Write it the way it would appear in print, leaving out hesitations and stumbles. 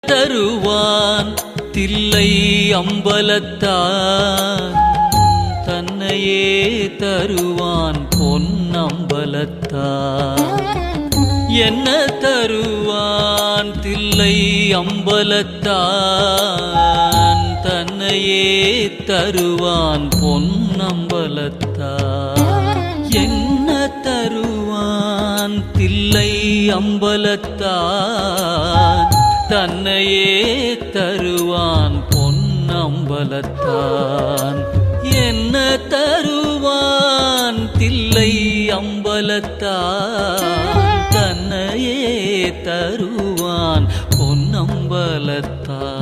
தருவான் தில்லை அம்பலத்தான் தன்னையே தருவான் பொன்னம்பலத்தான். என்ன தருவான் தில்லை அம்பலத்தான் தன்னையே தருவான் பொன்னம்பலத்தான். என்ன தருவான் தில்லை அம்பலத்தான் தன்னையே தருவான் பொன்னம்பலத்தான். என்ன தருவான் தில்லை அம்பலத்தான் தன்னையே தருவான் பொன்னம்பலத்தான்.